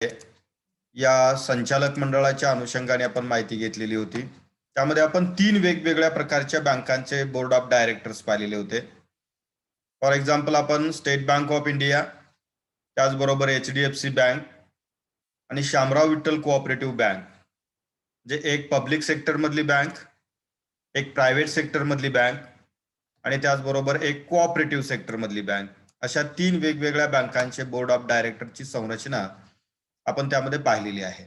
या संचालक मंडळाच्या अनुषंगाने आपण माहिती घेतलेली होती. त्यामध्ये आपण 3 वेगवेगळ्या प्रकारच्या बँकांचे बोर्ड ऑफ डायरेक्टर्स पाहिलेले होते. फॉर एक्झाम्पल आपण स्टेट बँक ऑफ इंडिया, त्याचबरोबर HDFC बँक आणि शामराव विठ्ठल कोऑपरेटिव्ह बँक, जे एक पब्लिक सेक्टर मधली बँक, एक प्रायव्हेट सेक्टर मधली बँक आणि त्याचबरोबर एक कोऑपरेटिव्ह सेक्टर मधली बँक, अशा 3 वेगवेगळ्या बँकांचे बोर्ड ऑफ डायरेक्टरची संरचना आपण त्यामध्ये पाहिलेली आहे.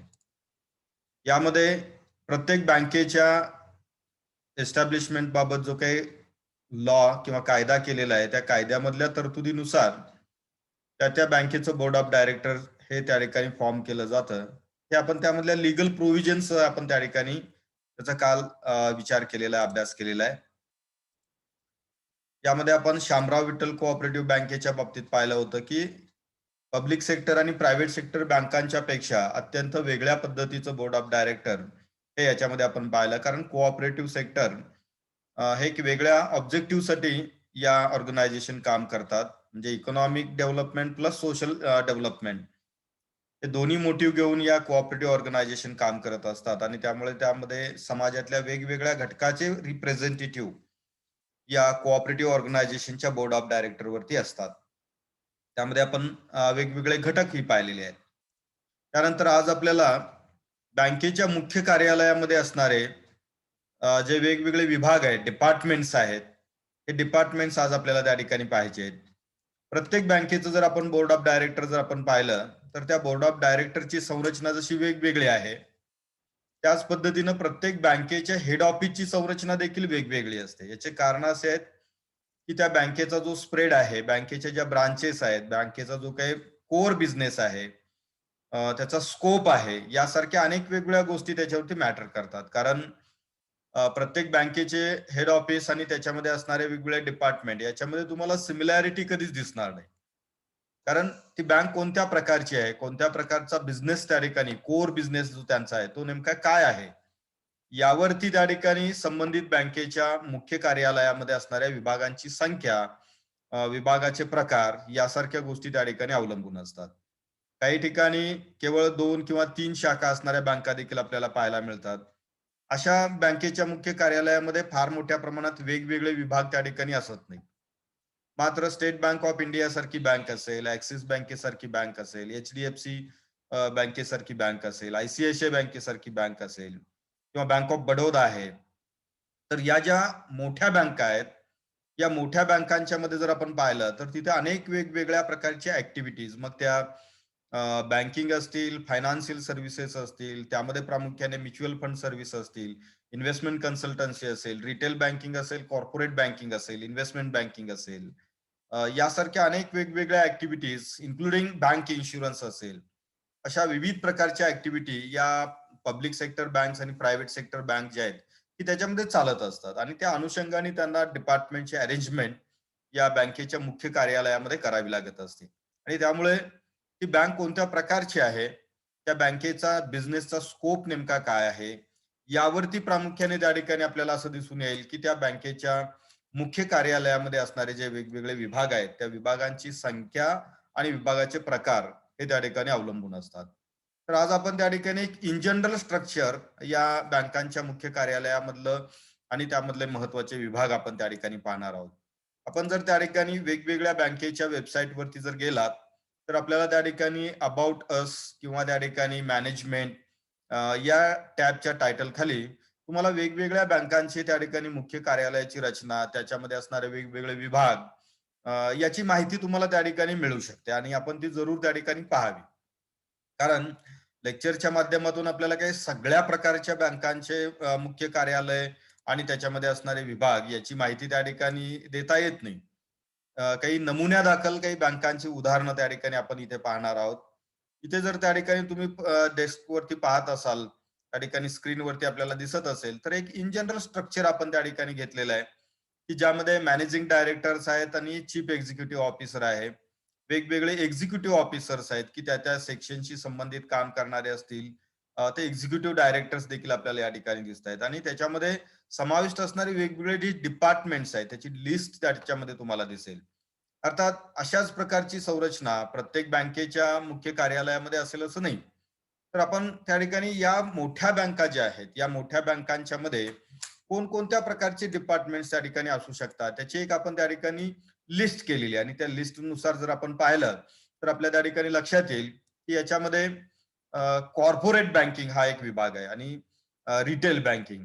यामध्ये प्रत्येक बँकेच्या एस्टॅब्लिशमेंट बाबत जो काही लॉ किंवा कायदा केलेला आहे, त्या कायद्यामधल्या तरतुदीनुसार त्या बँकेचं बोर्ड ऑफ डायरेक्टर हे त्या ठिकाणी फॉर्म केलं जातं. हे आपण त्यामधल्या लीगल प्रोव्हिजन्स आपण त्या ठिकाणी त्याचा काल विचार केलेला आहे, अभ्यास केलेला आहे. यामध्ये आपण शामराव विठ्ठल कोऑपरेटिव्ह बँकेच्या बाबतीत पाहिलं होतं की पब्लिक सेक्टर आणि प्रायव्हेट सेक्टर बँकांच्या पेक्षा अत्यंत वेगळ्या पद्धतीचं बोर्ड ऑफ डायरेक्टर हे याच्यामध्ये आपण पाहिलं. कारण कोऑपरेटिव्ह सेक्टर हे एक वेगळ्या ऑब्जेक्टिव्हसाठी या ऑर्गनायझेशन काम करतात. म्हणजे economic development plus social development हे दोन्ही मोटिव्ह घेऊन या कोऑपरेटिव्ह ऑर्गनायझेशन काम करत असतात आणि त्यामुळे त्यामध्ये समाजातल्या वेगवेगळ्या घटकाचे रिप्रेझेंटेटिव्ह या कोऑपरेटिव्ह ऑर्गनायझेशनच्या बोर्ड ऑफ डायरेक्टर वरती असतात. त्यामध्ये आपण वेगवेगळे घटकही पाहिलेले आहेत. त्यानंतर आज आपल्याला बँकेच्या मुख्य कार्यालयामध्ये असणारे जे वेगवेगळे विभाग आहेत, डिपार्टमेंट्स आहेत, हे डिपार्टमेंट्स आज आपल्याला त्या ठिकाणी पाहायचे आहेत. प्रत्येक बँकेचं जर आपण बोर्ड ऑफ डायरेक्टर जर आपण पाहिलं, तर त्या बोर्ड ऑफ डायरेक्टरची संरचना जशी वेगवेगळी आहे, त्याच पद्धतीनं प्रत्येक बँकेच्या हेड ऑफिसची संरचना देखील वेगवेगळी असते. याचे कारण असे आहेत की त्या बँकेचा जो स्प्रेड आहे, बँकेच्या ज्या ब्रांचेस आहेत, बँकेचा जो काही कोर बिझनेस आहे, त्याचा स्कोप आहे, यासारख्या अनेक वेगवेगळ्या गोष्टी त्याच्यावरती मॅटर करतात. कारण प्रत्येक बँकेचे हेड ऑफिस आणि त्याच्यामध्ये असणारे वेगवेगळे डिपार्टमेंट याच्यामध्ये तुम्हाला सिमिलॅरिटी कधीच दिसणार नाही. कारण ती बँक कोणत्या प्रकारची आहे, कोणत्या प्रकारचा बिझनेस त्या ठिकाणी कोर बिझनेस जो त्यांचा आहे तो नेमका काय आहे, यावरती त्या ठिकाणी संबंधित बँकेच्या मुख्य कार्यालयामध्ये असणाऱ्या विभागांची संख्या, विभागाचे प्रकार यासारख्या गोष्टी त्या ठिकाणी अवलंबून असतात. काही ठिकाणी केवळ 2 किंवा 3 शाखा असणाऱ्या बँका देखील आपल्याला पाहायला मिळतात. अशा बँकेच्या मुख्य कार्यालयामध्ये फार मोठ्या प्रमाणात वेगवेगळे विभाग त्या ठिकाणी असत नाही. मात्र स्टेट बँक ऑफ इंडिया सारखी बँक असेल, ऍक्सिस बँकेसारखी बँक असेल, HDFC बँकेसारखी बँक असेल, ICICI बँकेसारखी बँक असेल किंवा बँक ऑफ बडोदा आहे. तर या ज्या मोठ्या बँका आहेत, या मोठ्या बँकांच्या मध्ये जर आपण पाहिलं तर तिथे अनेक वेगवेगळ्या प्रकारच्या ऍक्टिव्हिटीज, मग त्या बँकिंग असतील, फायनान्शियल सर्व्हिसेस असतील, त्यामध्ये प्रामुख्याने म्युच्युअल फंड सर्व्हिस असतील, इन्व्हेस्टमेंट कन्सल्टन्सी असेल, रिटेल बँकिंग असेल, कॉर्पोरेट बँकिंग असेल, इन्व्हेस्टमेंट बँकिंग असेल, यासारख्या अनेक वेगवेगळ्या ऍक्टिव्हिटीज इन्क्लुडिंग बँक इन्शुरन्स असेल, अशा विविध प्रकारच्या ऍक्टिव्हिटी या पब्लिक सेक्टर बँक आणि प्रायव्हेट सेक्टर बँक ज्या आहेत की त्याच्यामध्ये चालत असतात आणि त्या अनुषंगाने त्यांना डिपार्टमेंटची अरेंजमेंट या बँकेच्या मुख्य कार्यालयामध्ये करावी लागत असते. आणि त्यामुळे ती बँक कोणत्या प्रकारची आहे, त्या बँकेचा बिझनेसचा स्कोप नेमका काय आहे, यावरती प्रामुख्याने त्या ठिकाणी आपल्याला असं दिसून येईल की त्या बँकेच्या मुख्य कार्यालयामध्ये असणारे जे वेगवेगळे विभाग आहेत, त्या विभागांची संख्या आणि विभागाचे प्रकार हे त्या ठिकाणी अवलंबून असतात. तर आज आपण त्या ठिकाणी एक इन जनरल स्ट्रक्चर या बँकांच्या मुख्य कार्यालयामधलं आणि त्यामधले महत्वाचे विभाग आपण त्या ठिकाणी पाहणार आहोत. आपण जर त्या ठिकाणी वेगवेगळ्या बँकेच्या वेबसाईट वरती जर गेलात, तर आपल्याला त्या ठिकाणी अबाउट अस किंवा त्या ठिकाणी मॅनेजमेंट या टॅबच्या टायटल खाली तुम्हाला वेगवेगळ्या बँकांची त्या ठिकाणी मुख्य कार्यालयाची रचना, त्याच्यामध्ये असणारे वेगवेगळे विभाग, याची माहिती तुम्हाला त्या ठिकाणी मिळू शकते आणि आपण ती जरूर त्या ठिकाणी पाहावी. कारण लेक्चरच्या माध्यमातून आपल्याला काही सगळ्या प्रकारच्या बँकांचे मुख्य कार्यालय आणि त्याच्यामध्ये असणारे विभाग याची माहिती त्या ठिकाणी देता येत नाही. काही नमुन्यादाखल काही बँकांची उदाहरणं त्या ठिकाणी आपण इथे पाहणार आहोत. इथे जर त्या ठिकाणी तुम्ही डेस्कवरती पाहत असाल, त्या ठिकाणी स्क्रीनवरती आपल्याला दिसत असेल, तर एक इन जनरल स्ट्रक्चर आपण त्या ठिकाणी घेतलेलं आहे, की ज्यामध्ये मॅनेजिंग डायरेक्टर्स आहेत आणि चीफ एक्झिक्युटिव्ह ऑफिसर आहे. वेगवेगळे एक्झिक्युटिव्ह ऑफिसर्स आहेत, की त्या सेक्शनशी संबंधित काम करणारे असतील. ते एक्झिक्युटिव्ह डायरेक्टर्स देखील आपल्याला या ठिकाणी दिसत आहेत आणि त्याच्यामध्ये समाविष्ट असणारे वेगवेगळे जे डिपार्टमेंट्स आहेत, त्याची लिस्ट त्याच्यामध्ये तुम्हाला दिसेल. अर्थात अशाच प्रकारची संरचना प्रत्येक बँकेच्या मुख्य कार्यालयामध्ये असेल असं नाही. तर आपण त्या ठिकाणी या मोठ्या बँका ज्या आहेत, या मोठ्या बँकांच्या मध्ये कोणकोणत्या प्रकारचे डिपार्टमेंट्स त्या ठिकाणी असू शकतात, त्याची एक आपण त्या ठिकाणी लिस्ट केलेली आहे आणि त्या लिस्टनुसार जर आपण पाहिलं, तर आपल्या त्या ठिकाणी लक्षात येईल, की याच्यामध्ये कॉर्पोरेट बँकिंग हा एक विभाग आहे आणि रिटेल बँकिंग.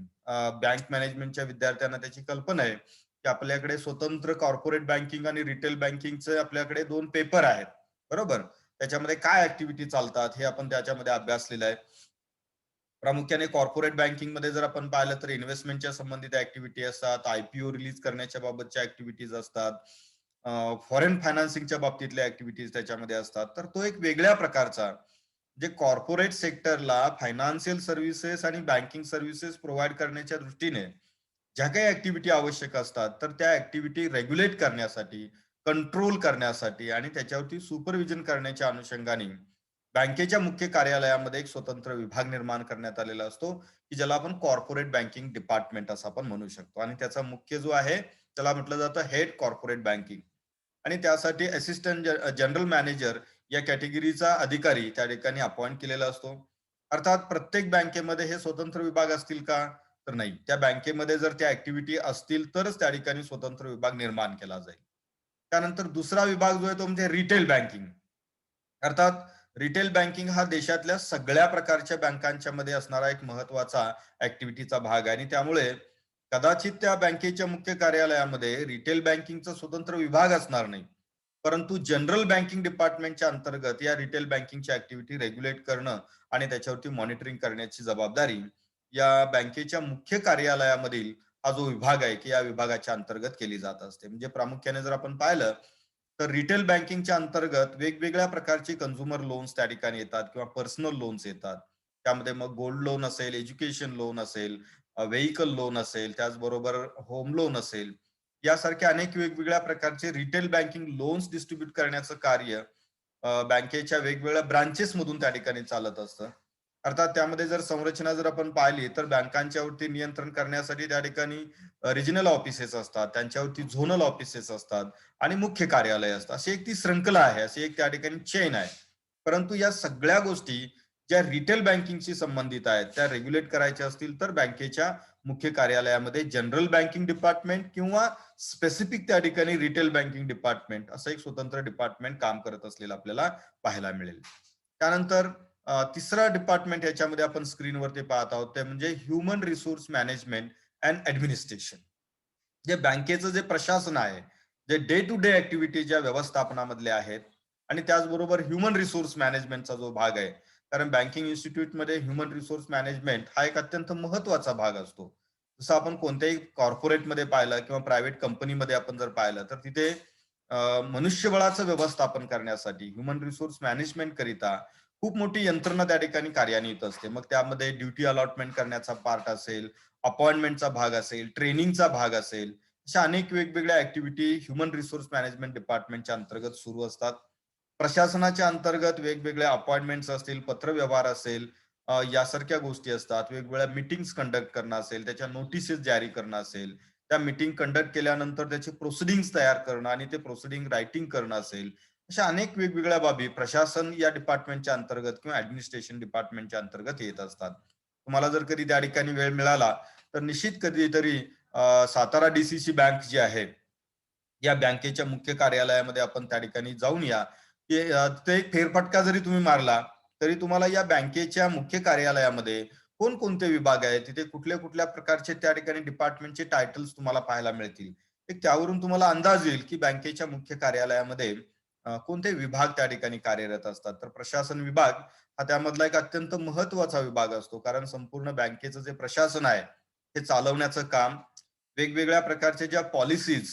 बँक मॅनेजमेंटच्या विद्यार्थ्यांना त्याची कल्पना आहे, की आपल्याकडे स्वतंत्र कॉर्पोरेट बँकिंग आणि रिटेल बँकिंगचे आपल्याकडे 2 पेपर आहेत. बरोबर? त्याच्यामध्ये काय ऍक्टिव्हिटी चालतात हे आपण त्याच्यामध्ये अभ्यासलेलं आहे. प्रामुख्याने कॉर्पोरेट बँकिंग मध्ये जर आपण पाहिलं तर इन्व्हेस्टमेंटच्या संबंधित ऍक्टिव्हिटी असतात, आयपीओ रिलीज करण्याच्या बाबतच्या ऍक्टिव्हिटीज असतात, फॉरेन फायनान्सिंगच्या बाबतीतल्या ऍक्टिव्हिटीज त्याच्यामध्ये असतात. तर तो एक वेगळ्या प्रकारचा जे कॉर्पोरेट सेक्टरला फायनान्शियल सर्व्हिसेस आणि बँकिंग सर्व्हिसेस प्रोव्हाइड करण्याच्या दृष्टीने ज्या काही ऍक्टिव्हिटी आवश्यक असतात, तर त्या ऍक्टिव्हिटी रेग्युलेट करण्यासाठी, कंट्रोल करण्यासाठी आणि त्याच्यावरती सुपरविजन करण्याच्या अनुषंगाने बँकेच्या मुख्य कार्यालयामध्ये एक स्वतंत्र विभाग निर्माण करण्यात आलेला असतो, की ज्याला आपण कॉर्पोरेट बँकिंग डिपार्टमेंट असं आपण म्हणू शकतो आणि त्याचा मुख्य जो आहे त्याला म्हटलं जातं हेड कॉर्पोरेट बँकिंग आणि त्यासाठी असिस्टंट जनरल मॅनेजर या कॅटेगरीचा अधिकारी त्या ठिकाणी अपॉइंट केलेला असतो. अर्थात प्रत्येक बँकेमध्ये हे स्वतंत्र विभाग असतील का? तर नाही. त्या बँकेमध्ये जर त्या ऍक्टिव्हिटी असतील तरच त्या ठिकाणी स्वतंत्र विभाग निर्माण केला जाईल. त्यानंतर दुसरा विभाग जो आहे तो म्हणजे रिटेल बँकिंग. अर्थात रिटेल बँकिंग हा देशातल्या सगळ्या प्रकारच्या बँकांच्या मध्ये असणारा एक महत्वाचा ऍक्टिव्हिटीचा भाग आहे आणि त्यामुळे कदाचित त्या बँकेच्या मुख्य कार्यालयामध्ये रिटेल बँकिंगचा स्वतंत्र विभाग असणार नाही. परंतु जनरल बँकिंग डिपार्टमेंटच्या अंतर्गत या रिटेल बँकिंगची ऍक्टिव्हिटी रेग्युलेट करणं आणि त्याच्यावरती मॉनिटरिंग करण्याची जबाबदारी या बँकेच्या मुख्य कार्यालयामधील हा जो विभाग आहे की या विभागाच्या अंतर्गत केली जात असते. म्हणजे प्रामुख्याने जर आपण पाहिलं तर रिटेल बँकिंगच्या अंतर्गत वेगवेगळ्या प्रकारचे कन्झ्युमर लोन्स त्या ठिकाणी येतात किंवा पर्सनल लोन्स येतात. त्यामध्ये मग गोल्ड लोन असेल, एज्युकेशन लोन असेल, व्हेइकल लोन असेल, त्याचबरोबर होम लोन असेल. यासारख्या अनेक वेगवेगळ्या प्रकारचे रिटेल बँकिंग लोन्स डिस्ट्रीब्यूट करण्याचं कार्य बँकेच्या वेगवेगळ्या ब्रांचेस मधून त्या ठिकाणी चालत असतं. अर्थात त्यामध्ये जर संरचना जर आपण पाहिली तर बँकांच्यावरती नियंत्रण करण्यासाठी त्या ठिकाणी रिजनल ऑफिसेस असतात, त्यांच्यावरती झोनल ऑफिसेस असतात आणि मुख्य कार्यालय असतं. अशी एक ती शृंखला आहे, अशी एक त्या ठिकाणी चेन आहे. परंतु या सगळ्या गोष्टी ज्या रिटेल बँकिंगशी संबंधित आहेत, त्या रेग्युलेट करायच्या असतील तर बँकेच्या मुख्य कार्यालयामध्ये जनरल बँकिंग डिपार्टमेंट किंवा स्पेसिफिक त्या ठिकाणी रिटेल बँकिंग डिपार्टमेंट असं एक स्वतंत्र डिपार्टमेंट काम करत असलेलं आपल्याला पाहायला मिळेल. त्यानंतर तिसरा डिपार्टमेंट याच्यामध्ये आपण स्क्रीनवरती पाहत आहोत ते म्हणजे human resource management and administration. जे बँकेचं जे प्रशासन आहे, जे डे टू डे ऍक्टिव्हिटी ज्या व्यवस्थापनामधल्या आहेत आणि त्याचबरोबर ह्युमन रिसोर्स मॅनेजमेंटचा जो भाग आहे, कारण बँकिंग इन्स्टिट्यूटमध्ये ह्युमन रिसोर्स मॅनेजमेंट हा एक अत्यंत महत्वाचा भाग असतो. जसं आपण कोणत्याही कॉर्पोरेटमध्ये पाहिलं किंवा प्रायव्हेट कंपनीमध्ये आपण जर पाहिलं तर तिथे मनुष्यबळाचं व्यवस्थापन करण्यासाठी ह्युमन रिसोर्स मॅनेजमेंट करिता खूप मोठी यंत्रणा त्या ठिकाणी कार्यान्वित असते. मग त्यामध्ये ड्युटी अलॉटमेंट करण्याचा पार्ट असेल, अपॉइंटमेंटचा भाग असेल, ट्रेनिंगचा भाग असेल, अशा अनेक वेगवेगळ्या ऍक्टिव्हिटी ह्युमन रिसोर्स मॅनेजमेंट डिपार्टमेंटच्या अंतर्गत सुरू असतात. प्रशासनाच्या अंतर्गत वेगवेगळ्या अपॉइंटमेंट्स असतील, पत्रव्यवहार असेल, यासारख्या गोष्टी असतात. वेगवेगळ्या मीटिंग्स कंडक्ट करणं असेल, त्याच्या नोटिसेस जारी करणं असेल, त्या मीटिंग कंडक्ट केल्यानंतर त्याचे प्रोसिडिंग्स तयार करणं आणि ते प्रोसिडिंग रायटिंग करणं असेल, अशा अनेक वेगवेगळ्या बाबी प्रशासन या डिपार्टमेंटच्या अंतर्गत किंवा ऍडमिनिस्ट्रेशन डिपार्टमेंटच्या अंतर्गत येत असतात. तुम्हाला जर कधी त्या ठिकाणी वेळ मिळाला तर निश्चित कधीतरी सातारा डीसीसी बँक जी आहे, या बँकेच्या मुख्य कार्यालयामध्ये आपण त्या ठिकाणी जाऊन या, की ते एक फेरफटका जरी तुम्ही मारला, तरी तुम्हाला या बँकेच्या मुख्य कार्यालयामध्ये कोणकोणते विभाग आहेत, तिथे कुठल्या-कुठल्या प्रकारचे त्या ठिकाणी डिपार्टमेंटचे टायटल्स तुम्हाला पाहायला मिळतील. एक त्यावरून तुम्हाला अंदाज येईल, की बँकेच्या मुख्य कार्यालयामध्ये कोणते विभाग त्या ठिकाणी कार्यरत असतात. तर प्रशासन विभाग हा त्यामधला एक अत्यंत महत्वाचा विभाग असतो. कारण संपूर्ण बँकेचं जे प्रशासन आहे, ते चालवण्याचं काम वेगवेगळ्या प्रकारच्या ज्या पॉलिसीज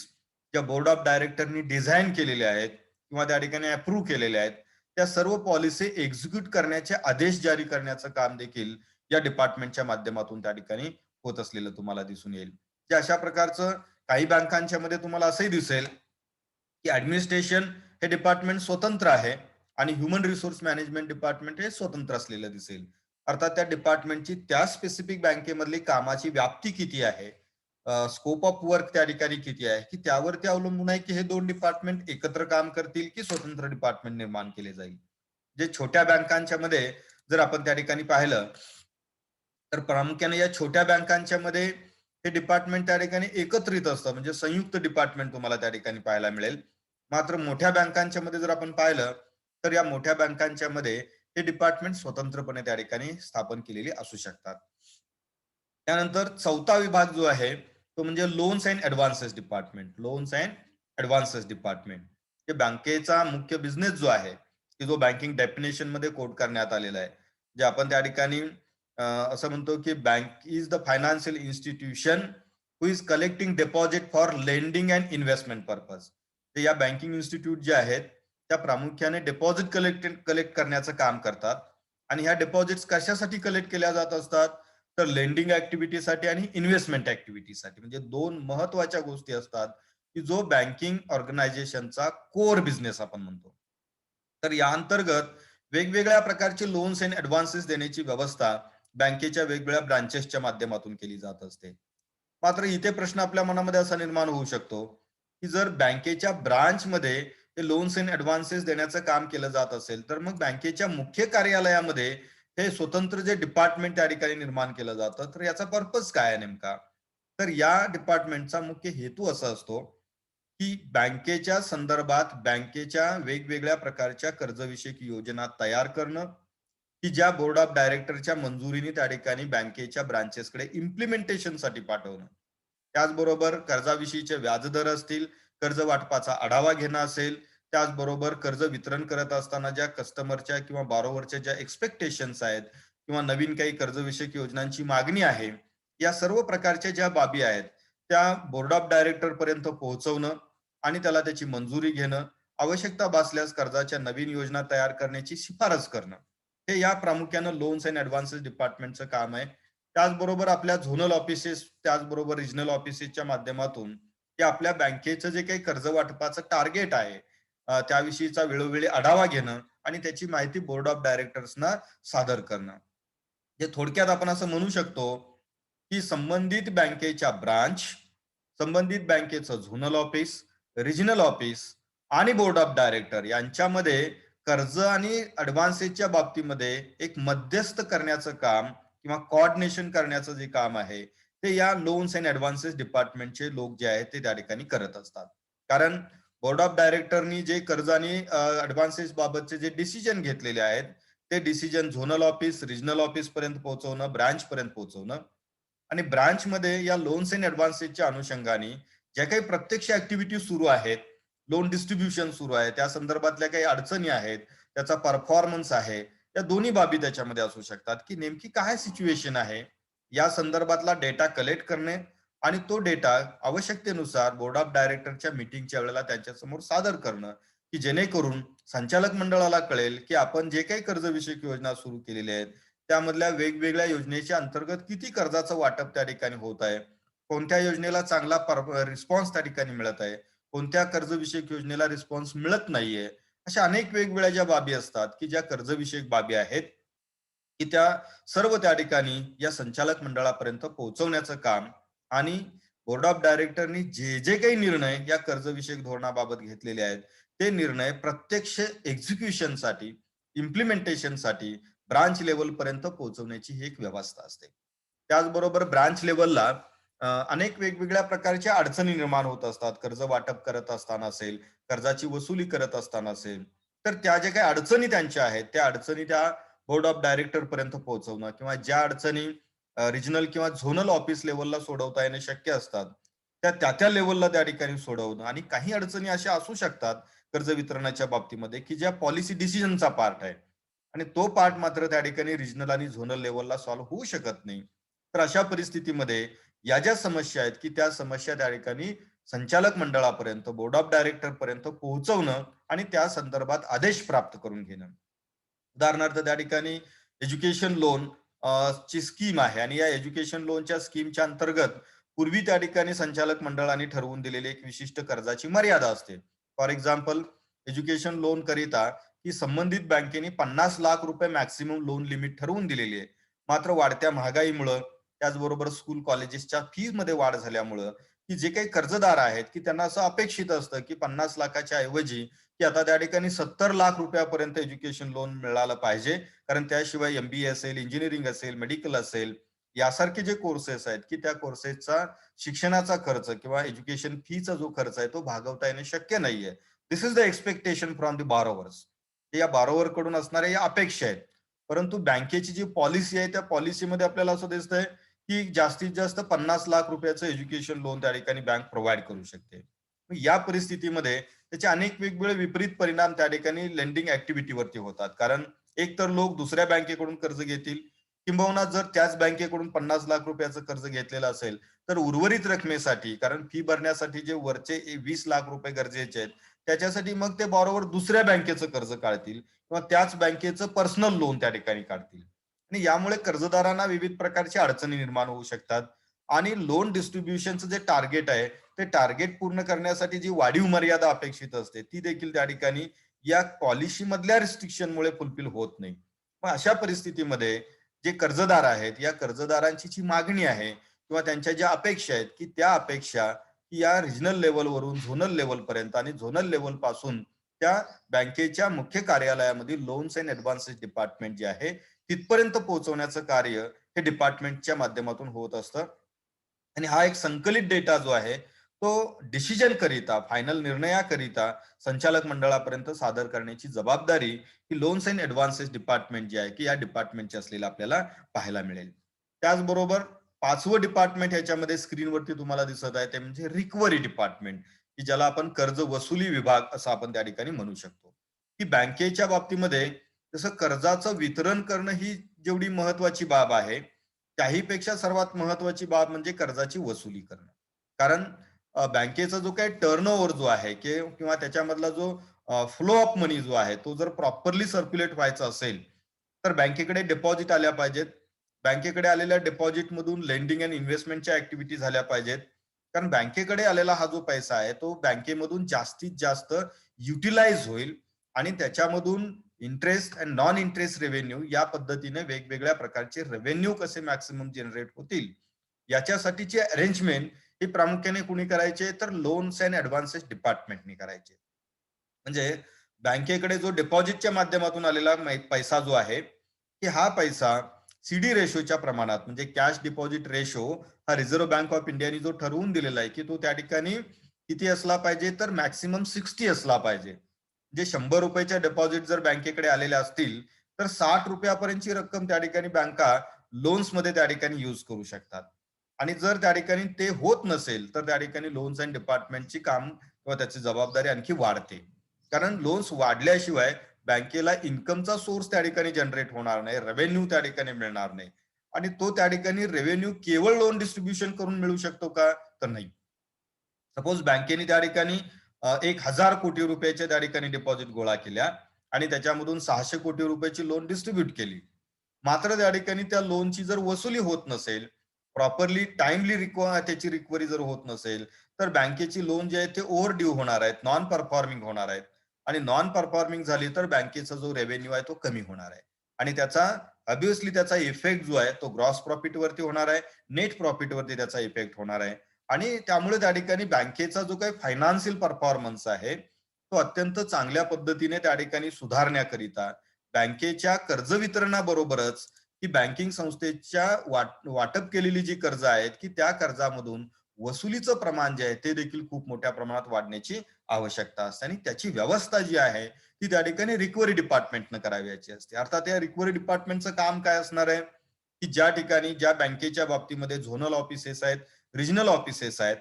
ज्या बोर्ड ऑफ डायरेक्टरनी डिझाईन केलेल्या आहेत किंवा त्या ठिकाणी अप्रूव्ह केलेल्या आहेत, त्या सर्व पॉलिसी एक्झिक्यूट करण्याचे आदेश जारी करण्याचं काम देखील या डिपार्टमेंटच्या माध्यमातून त्या ठिकाणी होत असलेलं तुम्हाला दिसून येईल. जे अशा प्रकारचं काही बँकांच्या मध्ये तुम्हाला असंही दिसेल, की ऍडमिनिस्ट्रेशन हे डिपार्टमेंट स्वतंत्र आहे आणि ह्युमन रिसोर्स मॅनेजमेंट डिपार्टमेंट हे स्वतंत्र असलेलं दिसेल. अर्थात त्या डिपार्टमेंटची त्या स्पेसिफिक बँकेमधली कामाची व्याप्ती किती आहे, स्कोप ऑफ वर्क त्या ठिकाणी किती आहे, की त्यावरती अवलंबून आहे, की हे 2 डिपार्टमेंट एकत्र काम करतील, की स्वतंत्र डिपार्टमेंट निर्माण केले जाईल. जे छोट्या बँकांच्या मध्ये जर आपण त्या ठिकाणी पाहिलं, तर प्रामुख्याने या छोट्या बँकांच्या मध्ये हे डिपार्टमेंट त्या ठिकाणी एकत्रित असतं, म्हणजे संयुक्त डिपार्टमेंट तुम्हाला त्या ठिकाणी पाहायला मिळेल. मात्र मोठ्या बँकांच्या मध्ये जर आपण पाहिलं, तर या मोठ्या बँकांच्या मध्ये हे डिपार्टमेंट स्वतंत्रपणे त्या ठिकाणी स्थापन केलेली असू शकतात. त्यानंतर चौथा विभाग जो आहे तो म्हणजे loans and advances department. Loans and advances department हे बँकेचा मुख्य बिझनेस जो आहे, की जो बँकिंग डेफिनेशन मध्ये कोड करण्यात आलेला आहे, जे आपण त्या ठिकाणी असं म्हणतो की bank is the financial institution who is collecting deposit for lending and investment purpose. तर या बँकिंग इन्स्टिट्यूट जे आहेत त्या प्रामुख्याने डिपॉझिट कलेक्ट करण्याचं काम करतात. आणि ह्या डिपॉझिट्स कशासाठी कलेक्ट केल्या जात असतात, तर लेंडिंग ऍक्टिव्हिटीसाठी आणि इन्व्हेस्टमेंट ऍक्टिव्हिटीसाठी, म्हणजे 2 महत्वाच्या गोष्टी असतात, की जो बँकिंग ऑर्गनायझेशनचा कोर बिझनेस आपण म्हणतो. तर या अंतर्गत वेगवेगळ्या प्रकारचे लोन्स अँड ऍडव्हान्सेस देण्याची व्यवस्था बँकेच्या वेगवेगळ्या ब्रांचेसच्या माध्यमातून केली जात असते. मात्र इथे प्रश्न आपल्या मनामध्ये असा निर्माण होऊ शकतो, की जर बँकेच्या ब्रांचमध्ये हे लोन्स अँड ऍडव्हान्सेस देण्याचं काम केलं जात असेल, तर मग बँकेच्या मुख्य कार्यालयामध्ये हे स्वतंत्र जे डिपार्टमेंट त्या ठिकाणी निर्माण केलं जातं, तर याचा पर्पज काय आहे नेमका? तर या डिपार्टमेंटचा मुख्य हेतू असा असतो, की बँकेच्या संदर्भात बँकेच्या वेगवेगळ्या प्रकारच्या कर्जविषयक योजना तयार करणं, की ज्या बोर्ड ऑफ डायरेक्टरच्या मंजुरीने त्या ठिकाणी बँकेच्या ब्रांचेसकडे इम्प्लिमेंटेशनसाठी पाठवणं. त्याचबरोबर कर्जाविषयीचे व्याजदर असतील, कर्ज वाटपाचा आढावा घेणं असेल, त्याचबरोबर कर्ज वितरण करत असताना ज्या कस्टमरच्या किंवा बॉरोवरच्या ज्या एक्सपेक्टेशन्स आहेत किंवा नवीन काही कर्जविषयक योजनांची मागणी आहे, या सर्व प्रकारच्या ज्या बाबी आहेत, त्या बोर्ड ऑफ डायरेक्टर पर्यंत पोहोचवणं आणि त्याला त्याची मंजुरी घेणं, आवश्यकता भासल्यास कर्जाच्या नवीन योजना तयार करण्याची शिफारस करणं. हे या प्रामुख्यानं लोन्स अँड ऍडव्हान्सेस डिपार्टमेंटचं काम आहे. त्याचबरोबर आपल्या झोनल ऑफिसेस, त्याचबरोबर रिजनल ऑफिसेसच्या माध्यमातून ते आपल्या बँकेचं जे काही कर्ज वाटपाचं टार्गेट आहे, त्याविषयीचा वेळोवेळी आढावा घेणं आणि त्याची माहिती बोर्ड ऑफ डायरेक्टर्सना सादर करणं. हे थोडक्यात आपण असं म्हणू शकतो, की संबंधित बँकेच्या ब्रांच, संबंधित बँकेचं झोनल ऑफिस, रिजनल ऑफिस आणि बोर्ड ऑफ डायरेक्टर यांच्यामध्ये कर्ज आणि ऍडव्हान्सेसच्या बाबतीमध्ये एक मध्यस्थ करण्याचं काम किंवा कोऑर्डिनेशन करण्याचं जे काम आहे, ते या लोन्स अँड ऍडव्हान्सेस डिपार्टमेंटचे लोक जे आहेत ते त्या ठिकाणी करत असतात. कारण बोर्ड ऑफ डायरेक्टरनी जे कर्ज आणि ऍडव्हान्सेस बाबतचे जे डिसिजन घेतलेले आहेत, ते decision zonal office, regional office पर्यंत पोहोचवणं, ब्रांच पर्यंत पोहोचवणं आणि ब्रांचमध्ये या लोन्स अँड ऍडव्हान्सेसच्या अनुषंगाने ज्या काही प्रत्यक्ष ऍक्टिव्हिटी सुरू आहेत, लोन डिस्ट्रीब्युशन सुरू आहे, त्या संदर्भातल्या काही अडचणी आहेत, त्याचा परफॉर्मन्स आहे, या दोन्ही बाबी त्याच्यामध्ये असू शकतात, की नेमकी काय सिच्युएशन आहे, या संदर्भातला डेटा कलेक्ट करणे आणि तो डेटा आवश्यकतेनुसार बोर्ड ऑफ डायरेक्टरच्या मीटिंगच्या वेळेला त्यांच्यासमोर सादर करणं, की जेणेकरून संचालक मंडळाला कळेल, की आपण जे काही कर्जविषयक योजना सुरू केलेल्या आहेत, त्यामधल्या वेगवेगळ्या योजनेच्या अंतर्गत किती कर्जाचं वाटप त्या ठिकाणी होत आहे, कोणत्या योजनेला चांगला रिस्पॉन्स त्या ठिकाणी मिळत आहे, कोणत्या कर्जविषयक योजनेला रिस्पॉन्स मिळत नाहीये. अशा अनेक वेगवेगळ्या ज्या बाबी असतात, की ज्या कर्जविषयक बाबी आहेत, की त्या सर्व त्या ठिकाणी या संचालक मंडळापर्यंत पोहोचवण्याचं काम आणि बोर्ड ऑफ डायरेक्टरनी जे जे काही निर्णय या कर्जविषयक धोरणाबाबत घेतलेले आहेत, ते निर्णय प्रत्यक्ष एक्झिक्युशनसाठी, इम्प्लिमेंटेशनसाठी ब्रांच लेवल पर्यंत पोहोचवण्याची ही एक व्यवस्था असते. त्याचबरोबर ब्रांच लेवलला अनेक वेगवेगळ्या प्रकारच्या अडचणी निर्माण होत असतात. कर्ज वाटप करत असताना असेल, कर्जाची वसुली करत असताना असेल, तर त्या ज्या काही अडचणी त्यांच्या आहेत, त्या अडचणी त्या बोर्ड ऑफ डायरेक्टर पर्यंत पोहोचवणं किंवा ज्या अडचणी रिजनल किंवा झोनल ऑफिस लेवलला सोडवता येणे शक्य असतात, त्या त्या लेवलला त्या ठिकाणी सोडवणं आणि काही अडचणी अशा असू शकतात कर्ज वितरणाच्या बाबतीमध्ये, की ज्या पॉलिसी डिसिजनचा पार्ट आहे आणि तो पार्ट मात्र त्या ठिकाणी रिजनल आणि झोनल लेवलला सॉल्व्ह होऊ शकत नाही. तर अशा परिस्थितीमध्ये या ज्या समस्या आहेत, की त्या समस्या त्या ठिकाणी संचालक मंडळापर्यंत, बोर्ड ऑफ डायरेक्टर पर्यंत पोहोचवणं आणि त्या संदर्भात आदेश प्राप्त करून घेणं. उदाहरणार्थ त्या ठिकाणी एज्युकेशन लोन ची स्कीम आहे आणि या एज्युकेशन लोनच्या स्कीमच्या अंतर्गत पूर्वी त्या ठिकाणी संचालक मंडळाने ठरवून दिलेली एक विशिष्ट कर्जाची मर्यादा असते. फॉर एक्झाम्पल, एज्युकेशन लोन करिता ही संबंधित बँकेने 50 लाख रुपये मॅक्सिमम लोन लिमिट ठरवून दिलेली आहे. मात्र वाढत्या महागाईमुळे त्याचबरोबर स्कूल कॉलेजेसच्या फीज मध्ये वाढ झाल्यामुळं, की जे काही कर्जदार आहेत, की त्यांना असं अपेक्षित असतं, की 50 लाखाच्या ऐवजी, की आता त्या ठिकाणी 70 लाख रुपयापर्यंत एज्युकेशन लोन मिळालं पाहिजे. कारण त्याशिवाय एमबीए असेल, इंजिनिअरिंग असेल, मेडिकल असेल, यासारखे जे कोर्सेस आहेत, की त्या कोर्सेसचा शिक्षणाचा खर्च किंवा एज्युकेशन फीचा जो खर्च आहे, तो भागवता येणे शक्य नाहीये. This is the expectation from the borrowers. या बॉरोवर कडून असणाऱ्या या अपेक्षा आहेत. परंतु बँकेची जी पॉलिसी आहे, त्या पॉलिसीमध्ये आपल्याला असं दिसतंय, की जास्तीत जास्त 50 लाख रुपयाचं एज्युकेशन लोन त्या ठिकाणी बँक प्रोव्हाईड करू शकते. मग या परिस्थितीमध्ये त्याचे अनेक वेगवेगळे विपरीत परिणाम त्या ठिकाणी लेंडिंग ऍक्टिव्हिटीवरती होतात. कारण एक तर लोक दुसऱ्या बँकेकडून कर्ज घेतील, किंबहुना जर त्याच बँकेकडून 50 लाख रुपयाचं कर्ज घेतलेलं असेल, तर उर्वरित रकमेसाठी, कारण फी भरण्यासाठी जे वरचे 20 लाख रुपये गरजेचे आहेत, त्याच्यासाठी मग ते बॉरोवर दुसऱ्या बँकेचं कर्ज काढतील किंवा त्याच बँकेचं पर्सनल लोन त्या ठिकाणी काढतील. आणि यामुळे कर्जदारांना विविध प्रकारच्या अडचणी निर्माण होऊ शकतात. आणि लोन डिस्ट्रीब्युशनचं जे टार्गेट आहे, ते टार्गेट पूर्ण करण्यासाठी जी वाढीव मर्यादा अपेक्षित असते, ती देखील त्या ठिकाणी या पॉलिसी मधल्या रिस्ट्रिक्शनमुळे फुलफिल होत नाही. मग अशा परिस्थितीमध्ये जे कर्जदार आहेत, या कर्जदारांची जी मागणी आहे किंवा त्यांच्या ज्या अपेक्षा आहेत, की त्या अपेक्षा की या रिजनल लेवलवरून झोनल लेवलपर्यंत आणि झोनल लेवल पासून त्या बँकेच्या मुख्य कार्यालयामध्ये लोन्स अँड ऍडव्हान्सेस डिपार्टमेंट जे आहे, तिथपर्यंत पोहोचवण्याचं कार्य हे डिपार्टमेंटच्या माध्यमातून होत असतं. आणि हा एक संकलित डेटा जो आहे, तो डिसिजन करिता, फायनल निर्णयाकरिता संचालक मंडळापर्यंत सादर करण्याची जबाबदारी ही लोन्स अँड ऍडव्हान्सेस डिपार्टमेंट जे आहे, की या डिपार्टमेंटची असलेलं आपल्याला पाहायला मिळेल. त्याचबरोबर 5वं डिपार्टमेंट ह्याच्यामध्ये स्क्रीनवरती तुम्हाला दिसत आहे, ते म्हणजे रिकव्हरी डिपार्टमेंट, की ज्याला आपण कर्ज वसुली विभाग असं आपण त्या ठिकाणी म्हणू शकतो. की बँकेच्या बाबतीमध्ये जसं कर्जाचं वितरण करणं ही जेवढी महत्वाची बाब आहे, त्याहीपेक्षा सर्वात महत्वाची बाब म्हणजे कर्जाची वसुली करणं. कारण बँकेचा जो काही टर्नओव्हर जो आहे, किंवा त्याच्यामधला जो फ्लो ऑफ मनी जो आहे, तो जर प्रॉपरली सर्क्युलेट व्हायचा असेल, तर बँकेकडे डिपॉझिट आल्या पाहिजेत. बँकेकडे आलेल्या डिपॉझिट मधून लेंडिंग अँड इन्व्हेस्टमेंटच्या ऍक्टिव्हिटी झाल्या पाहिजेत. कारण बँकेकडे आलेला हा जो पैसा आहे, तो बँकेमधून जास्तीत जास्त युटिलाइज होईल आणि त्याच्यामधून interest and non interest revenue या पद्धतीने वेगवेगळ्या प्रकारचे रेव्हेन्यू कसे मॅक्सिमम जनरेट होतील, याच्यासाठीचे अरेंजमेंट हे प्रामुख्याने कुणी करायचे, तर लोन्स अँड ऍडव्हान्सेस डिपार्टमेंटने करायचे. म्हणजे बँकेकडे जो डिपॉझिटच्या माध्यमातून आलेला पैसा जो आहे, की हा पैसा सीडी रेशोच्या प्रमाणात, म्हणजे कॅश डिपॉझिट रेशो हा रिझर्व्ह बँक ऑफ इंडियाने जो ठरवून दिलेला आहे, की तो त्या ठिकाणी किती असला पाहिजे, तर मॅक्सिमम 60 असला पाहिजे. म्हणजे 100 रुपयाच्या डिपॉझिट जर बँकेकडे आलेल्या असतील, तर 60 रुपयापर्यंतची रक्कम त्या ठिकाणी बँका लोन्स मध्ये त्या ठिकाणी युज करू शकतात. आणि जर त्या ठिकाणी ते होत नसेल, तर त्या ठिकाणी लोन्स अँड डिपार्टमेंटची काम किंवा त्याची जबाबदारी आणखी वाढते. कारण लोन्स वाढल्याशिवाय बँकेला इन्कमचा सोर्स त्या ठिकाणी जनरेट होणार नाही, रेव्हेन्यू त्या ठिकाणी मिळणार नाही. आणि तो त्या ठिकाणी रेव्हेन्यू केवळ लोन डिस्ट्रीब्युशन करून मिळू शकतो का, तर नाही. सपोज बँकेने त्या ठिकाणी 1,000 कोटी रुपयाच्या त्या ठिकाणी डिपॉझिट गोळा केल्या आणि त्याच्यामधून 600 कोटी रुपयाची लोन डिस्ट्रीब्युट केली. मात्र त्या ठिकाणी त्या लोनची जर वसुली होत नसेल, प्रॉपरली टाइमली त्याची रिकव्हरी जर होत नसेल, तर बँकेची लोन जे आहे ते ओव्हर ड्यू होणार आहेत, नॉन परफॉर्मिंग होणार आहेत. आणि नॉन परफॉर्मिंग झाली तर बँकेचा जो रेव्हेन्यू आहे तो कमी होणार आहे. आणि त्याचा ऑब्व्हियसली त्याचा इफेक्ट जो आहे तो ग्रॉस प्रॉफिट वरती होणार आहे, नेट प्रॉफिट वरती त्याचा इफेक्ट होणार आहे. आणि त्यामुळे त्या ठिकाणी बँकेचा जो काही फायनान्शियल परफॉर्मन्स आहे, तो अत्यंत चांगल्या पद्धतीने त्या ठिकाणी सुधारण्याकरिता बँकेच्या कर्ज वितरणाबरोबरच ही बँकिंग संस्थेच्या वाटप केलेली जी कर्ज आहेत, की त्या कर्जामधून वसुलीचं प्रमाण जे आहे ते देखील खूप मोठ्या प्रमाणात वाढण्याची आवश्यकता असते. आणि त्याची व्यवस्था जी आहे ती त्या ठिकाणी रिकव्हरी डिपार्टमेंटनं करावयाची असते. अर्थात या रिकव्हरी डिपार्टमेंटचं काम काय असणार आहे, की ज्या ठिकाणी ज्या बँकेच्या बाबतीमध्ये झोनल ऑफिसेस आहेत, रिजनल ऑफिसेस आहेत,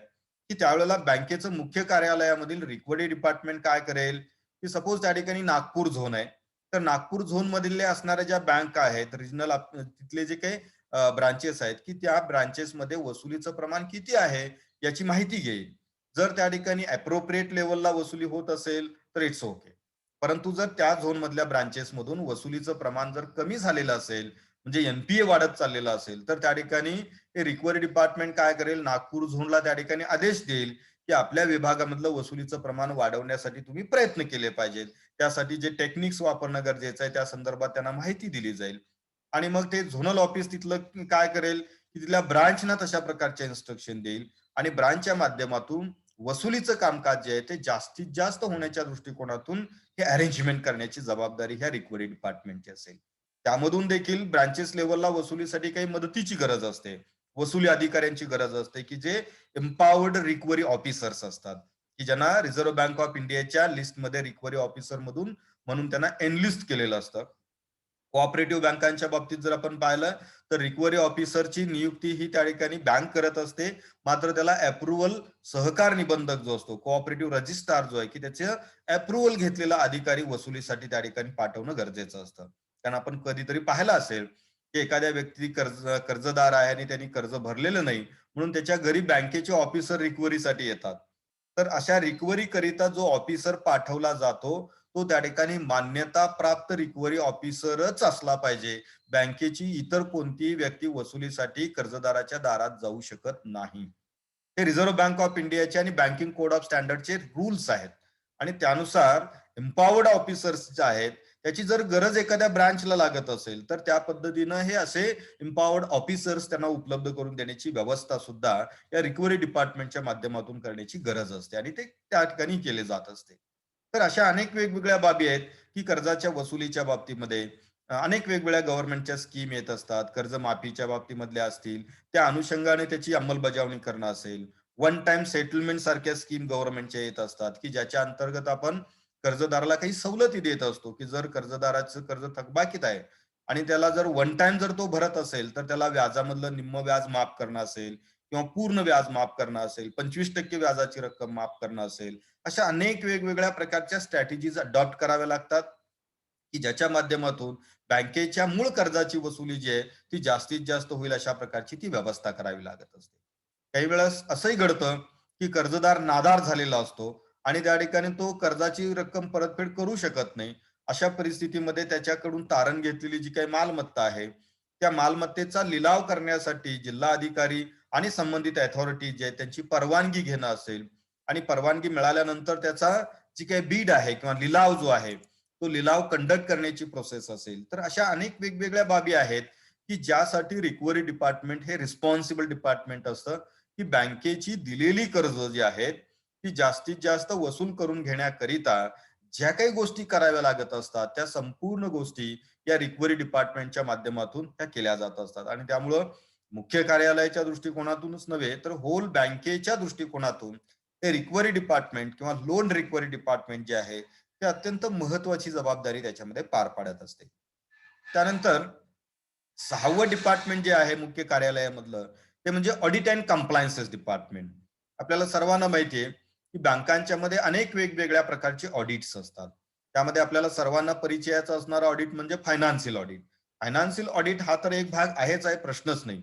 की त्यावेळेला बँकेचं मुख्य कार्यालयामधील रिकव्हरी डिपार्टमेंट काय करेल, की सपोज त्या ठिकाणी नागपूर झोन आहे, तर नागपूर झोन मधल्या असणाऱ्या ज्या बँक आहेत, रिजनल तिथले जे काही ब्रांचेस आहेत, की त्या ब्रांचेस मध्ये वसुलीचं प्रमाण किती आहे याची माहिती घेईल. जर त्या ठिकाणी अप्रोप्रिएट लेवलला वसुली होत असेल, तर इट्स ओके. परंतु जर त्या झोन मधल्या ब्रांचेस मधून वसुलीचं प्रमाण जर कमी झालेलं असेल, म्हणजे एनपीए वाढत चाललेला असेल, तर त्या ठिकाणी हे रिकव्हरी डिपार्टमेंट काय करेल, नागपूर झोनला त्या ठिकाणी आदेश देईल, की आपल्या विभागामधलं वसुलीचं प्रमाण वाढवण्यासाठी तुम्ही प्रयत्न केले पाहिजेत. त्यासाठी जे टेक्निक्स वापरणं गरजेचं आहे, त्या संदर्भात त्यांना माहिती दिली जाईल. आणि मग ते झोनल ऑफिस तिथलं काय करेल, की तिथल्या ब्रांचना तशा प्रकारचे इन्स्ट्रक्शन देईल आणि ब्रांचच्या माध्यमातून वसुलीचं कामकाज जे आहे ते जास्तीत जास्त होण्याच्या दृष्टिकोनातून हे अरेंजमेंट करण्याची जबाबदारी ह्या रिकव्हरी डिपार्टमेंटची असेल. त्यामधून देखील ब्रांचेस लेवलला वसुलीसाठी काही मदतीची गरज असते, वसुली अधिकाऱ्यांची गरज असते की जे एम्पावर्ड रिकव्हरी ऑफिसर्स असतात, की ज्यांना रिझर्व्ह बँक ऑफ इंडियाच्या लिस्टमध्ये रिकव्हरी ऑफिसर मधून म्हणून त्यांना एनलिस्ट केलेलं असतं. कोऑपरेटिव्ह बँकांच्या बाबतीत जर आपण पाहिलं तर रिकव्हरी ऑफिसरची नियुक्ती ही त्या ठिकाणी बँक करत असते, मात्र त्याला अप्रुव्हल सहकार निबंधक जो असतो, कोऑपरेटिव्ह रजिस्ट्रार जो आहे की त्याचे अप्रुव्हल घेतलेला अधिकारी वसुलीसाठी त्या ठिकाणी पाठवणं गरजेचं असतं. कारण आपण कधीतरी पाहिलं असेल की एखाद्या व्यक्ती कर्जदार आहे आणि त्यांनी कर्ज भरलेलं नाही, म्हणून त्याच्या घरी बँकेचे ऑफिसर रिकव्हरीसाठी येतात. तर अशा रिकव्हरी करिता जो ऑफिसर पाठवला जातो तो त्या ठिकाणी मान्यता प्राप्त रिकव्हरी ऑफिसरच असला पाहिजे. बँकेची इतर कोणतीही व्यक्ती वसुलीसाठी कर्जदाराच्या दारात जाऊ शकत नाही. हे रिझर्व्ह बँक ऑफ इंडियाचे आणि बँकिंग कोड ऑफ स्टँडर्डचे रूल्स आहेत आणि त्यानुसार एम्पावर्ड ऑफिसर्स जे आहेत त्याची जर गरज एखाद्या ब्रांचला लागत असेल तर त्या पद्धतीनं हे असे एम्पावर्ड ऑफिसर्स त्यांना उपलब्ध करून देण्याची व्यवस्था सुद्धा या रिकव्हरी डिपार्टमेंटच्या माध्यमातून करण्याची गरज असते आणि ते त्या ठिकाणी केले जात असते. तर अशा अनेक वेगवेगळ्या बाबी आहेत की कर्जाच्या वसुलीच्या बाबतीमध्ये अनेक वेगवेगळ्या गव्हर्नमेंटच्या स्कीम येत असतात. कर्जमाफीच्या बाबतीमधल्या असतील, त्या अनुषंगाने त्याची अंमलबजावणी करणं असेल, वन टाइम सेटलमेंट सारख्या स्कीम गव्हर्नमेंटच्या येत असतात की ज्याच्या अंतर्गत आपण कर्जदाराला काही सवलती देत असतो की जर कर्जदाराचं कर्ज थकबाकीत आहे आणि त्याला जर वन टाइम जर तो भरत असेल तर त्याला व्याजामधलं निम्म व्याज माफ करणं असेल किंवा पूर्ण व्याज माफ करणं असेल, 25% व्याजाची रक्कम माफ करणं असेल, अशा अनेक वेगवेगळ्या प्रकारच्या स्ट्रॅटेजीज अडॉप्ट कराव्या लागतात की ज्याच्या माध्यमातून बँकेच्या मूळ कर्जाची वसुली जी आहे ती जास्तीत जास्त होईल अशा प्रकारची ती व्यवस्था करावी लागत असते. काही वेळेस असंही घडतं की कर्जदार नादार झालेला असतो आणि त्या ठिकाणी तो कर्जाची रक्कम परतफेड करू शकत नाही. अशा परिस्थितीमध्ये त्याच्याकडून तारण घेतलेली जी काही मालमत्ता आहे त्या मालमत्तेचा लिलाव करण्यासाठी जिल्हा अधिकारी आणि संबंधित अथॉरिटी जे आहे त्यांची परवानगी घेणं असेल आणि परवानगी मिळाल्यानंतर त्याचा जी काही बीड आहे किंवा लिलाव जो आहे तो लिलाव कंडक्ट करण्याची प्रोसेस असेल, तर अशा अनेक वेगवेगळ्या बाबी आहेत की ज्यासाठी रिकव्हरी डिपार्टमेंट हे रिस्पॉन्सिबल डिपार्टमेंट असतं की बँकेची दिलेली कर्ज जी आहेत ती जास्तीत जास्त वसूल करून घेण्याकरिता ज्या काही गोष्टी कराव्या लागत असतात त्या संपूर्ण गोष्टी या रिकव्हरी डिपार्टमेंटच्या माध्यमातून त्या केल्या जात असतात आणि त्यामुळं मुख्य कार्यालयाच्या दृष्टिकोनातूनच नव्हे तर होल बँकेच्या दृष्टिकोनातून ते रिकव्हरी डिपार्टमेंट किंवा लोन रिकव्हरी डिपार्टमेंट जे आहे ते अत्यंत महत्वाची जबाबदारी त्याच्यामध्ये पार पाडत असते. त्यानंतर 6वं डिपार्टमेंट जे आहे मुख्य कार्यालयामधलं ते म्हणजे ऑडिट अँड कंप्लायन्सेस डिपार्टमेंट. आपल्याला सर्वांना माहिती आहे की बँकांच्या मध्ये अनेक वेगवेगळ्या प्रकारचे ऑडिट्स असतात. त्यामध्ये आपल्याला सर्वांना परिचयाचा असणारा ऑडिट म्हणजे फायनान्शियल ऑडिट. फायनान्शियल ऑडिट हा तर एक भाग आहेच आहे, प्रश्नच नाही.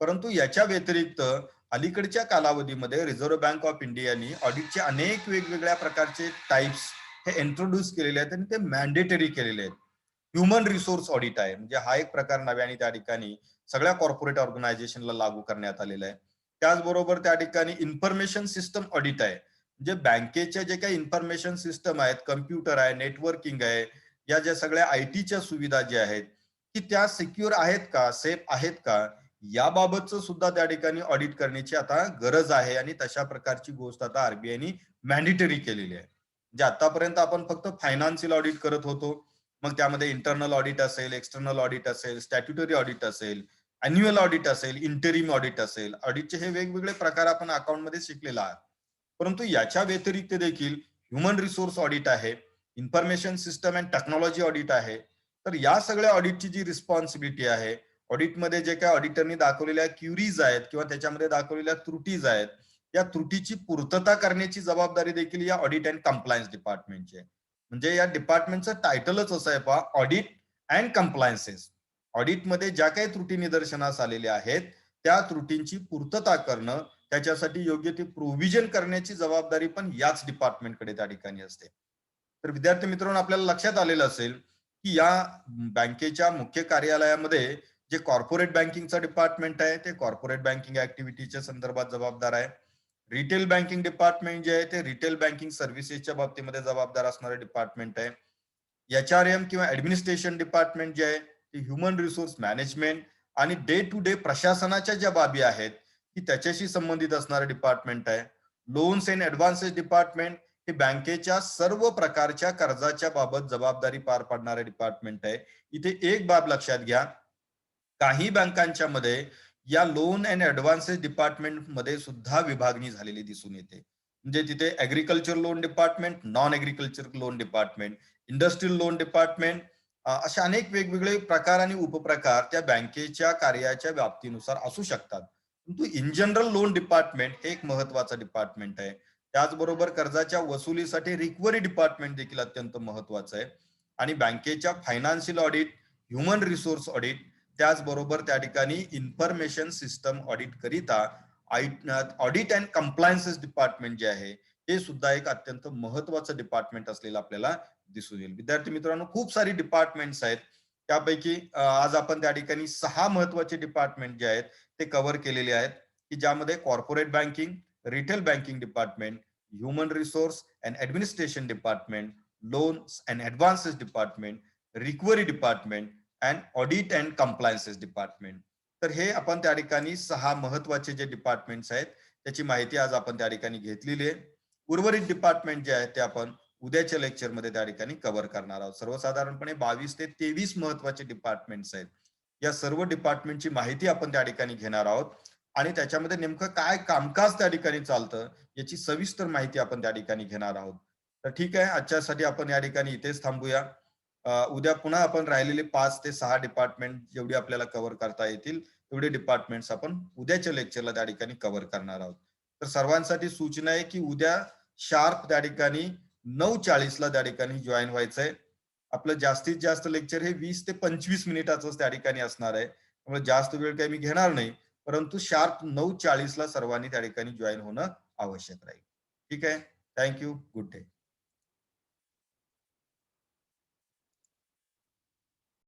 परंतु याच्या व्यतिरिक्त अलीकडच्या कालावधीमध्ये रिझर्व्ह बँक ऑफ इंडियानी ऑडिटचे अनेक वेगवेगळ्या प्रकारचे टाइप्स हे इंट्रोड्यूस केलेले आहेत आणि ते मॅन्डेटरी केलेले आहेत. ह्युमन रिसोर्स ऑडिट आहे, म्हणजे हा एक प्रकार नव्याने त्या ठिकाणी सगळ्या कॉर्पोरेट ऑर्गनायझेशनला लागू करण्यात आलेला आहे. त्याचबरोबर त्या ठिकाणी इन्फॉर्मेशन सिस्टम ऑडिट आहे, म्हणजे बँकेच्या जे काही इन्फॉर्मेशन सिस्टम आहेत, कम्प्युटर आहे, नेटवर्किंग आहे, या ज्या सगळ्या आयटीच्या सुविधा ज्या आहेत की त्या सिक्युअर आहेत का, सेफ आहेत का, याबाबतचं सुद्धा त्या ठिकाणी ऑडिट करण्याची आता गरज आहे आणि तशा प्रकारची गोष्ट आता आरबीआयनी मॅन्डेटरी केलेली आहे. म्हणजे आतापर्यंत आपण फक्त फायनान्शियल ऑडिट करत होतो, मग त्यामध्ये इंटरनल ऑडिट असेल, एक्सटर्नल ऑडिट असेल, स्टॅट्युटरी ऑडिट असेल, अॅन्युअल ऑडिट असेल, इंटरिम ऑडिट असेल. ऑडिटचे हे वेगवेगळे प्रकार आपण अकाउंटमध्ये शिकलेला आहात. परंतु याच्या व्यतिरिक्त देखील ह्युमन रिसोर्स ऑडिट आहे, information system and technology audit आहे. तर या सगळ्या ऑडिटची जी रिस्पॉन्सिबिलिटी आहे, ऑडिटमध्ये जे काही ऑडिटरनी दाखवलेल्या क्युरीज आहेत किंवा त्याच्यामध्ये दाखवलेल्या त्रुटीज आहेत, या त्रुटीची पूर्तता करण्याची जबाबदारी देखील या ऑडिट अँड कंप्लायन्स डिपार्टमेंटची आहे. म्हणजे या डिपार्टमेंटचं टायटलच असं आहे पहा, ऑडिट अँड कंप्लायन्सेस. ऑडिटमध्ये ज्या काही त्रुटी निदर्शनास आलेल्या आहेत त्या त्रुटींची पूर्तता करणं, त्याच्यासाठी योग्य ते प्रोव्हिजन करण्याची जबाबदारी पण याच डिपार्टमेंटकडे त्या ठिकाणी असते. तर विद्यार्थी मित्रांनो, आपल्याला लक्षात आलेलं असेल की या बँकेच्या मुख्य कार्यालयामध्ये जे कॉर्पोरेट बँकिंगचं डिपार्टमेंट आहे ते कॉर्पोरेट बँकिंग ऍक्टिव्हिटीच्या संदर्भात जबाबदार आहे. रिटेल बँकिंग डिपार्टमेंट जे आहे ते रिटेल बँकिंग सर्व्हिसेसच्या बाबतीमध्ये जबाबदार असणारे डिपार्टमेंट आहे. एचआरएम किंवा ऍडमिनिस्ट्रेशन डिपार्टमेंट जे आहे ते ह्युमन रिसोर्स मॅनेजमेंट आणि डे टू डे प्रशासनाच्या ज्या बाबी आहेत की त्याच्याशी संबंधित असणारं डिपार्टमेंट आहे. लोन्स अँड ऍडव्हान्सेस डिपार्टमेंट हे बँकेच्या सर्व प्रकारच्या कर्जाच्या बाबत जबाबदारी पार पाडणारे डिपार्टमेंट आहे. इथे एक बाब लक्षात घ्या, काही बँकांच्या मध्ये या लोन अँड ऍडव्हान्सेस डिपार्टमेंट मध्ये सुद्धा विभागणी झालेली दिसून येते. म्हणजे तिथे agriculture loan department, non agriculture loan department, industrial loan department, असे अनेक वेगवेगळे प्रकार आणि उपप्रकार त्या बँकेच्या कार्याच्या व्याप्तीनुसार असू शकतात. परंतु इन जनरल लोन डिपार्टमेंट हे एक महत्वाचं डिपार्टमेंट आहे. त्याचबरोबर कर्जाच्या वसुलीसाठी रिकव्हरी डिपार्टमेंट देखील अत्यंत महत्वाचं आहे. आणि बँकेच्या financial audit, human resource audit, त्याचबरोबर त्या ठिकाणी इन्फॉर्मेशन सिस्टम ऑडिट करिता ऑडिट अँड कम्प्लायन्सेस डिपार्टमेंट जे आहे हे सुद्धा एक अत्यंत महत्वाचं डिपार्टमेंट असलेलं आपल्याला दिसून येईल. विद्यार्थी मित्रांनो, खूप सारी डिपार्टमेंट्स आहेत. त्यापैकी आज आपण त्या ठिकाणी 6 महत्वाचे डिपार्टमेंट जे आहेत ते कव्हर केलेले आहेत, की ज्यामध्ये corporate banking, retail banking department, human resource and administration department, loans and advances department, recovery department and audit and compliances department. तर हे आपण त्या ठिकाणी 6 महत्वाचे जे डिपार्टमेंट्स आहेत त्याची माहिती आज आपण त्या ठिकाणी घेतलेली आहे. उर्वरित डिपार्टमेंट जे आहेत ते आपण उद्याच्या लेक्चरमध्ये त्या ठिकाणी कव्हर करणार आहोत. सर्वसाधारणपणे 22 ते 23 महत्वाचे डिपार्टमेंट्स आहेत. या सर्व डिपार्टमेंटची माहिती आपण त्या ठिकाणी घेणार आहोत आणि त्याच्यामध्ये नेमकं काय कामकाज त्या ठिकाणी चालतं याची सविस्तर माहिती आपण त्या ठिकाणी घेणार आहोत. तर ठीक आहे, आजच्यासाठी आपण या ठिकाणी इथेच थांबूया. उद्या पुन्हा आपण राहिलेले 5 ते 6 डिपार्टमेंट जेवढी आपल्याला कव्हर करता येतील तेवढे डिपार्टमेंट्स आपण उद्याच्या लेक्चरला त्या ठिकाणी कव्हर करणार आहोत. तर सर्वांसाठी सूचना आहे की उद्या शार्प त्या ठिकाणी 9:40 ला त्या ठिकाणी जॉईन व्हायचंय. आपलं जास्तीत जास्त लेक्चर हे 20 ते 25 मिनिटाचंच त्या ठिकाणी असणार आहे. त्यामुळे जास्त वेळ काही मी घेणार नाही. परंतु शार्प 9:40 ला सर्वांनी त्या ठिकाणी जॉईन होणं आवश्यक राहील. ठीक आहे. Thank you. Good day.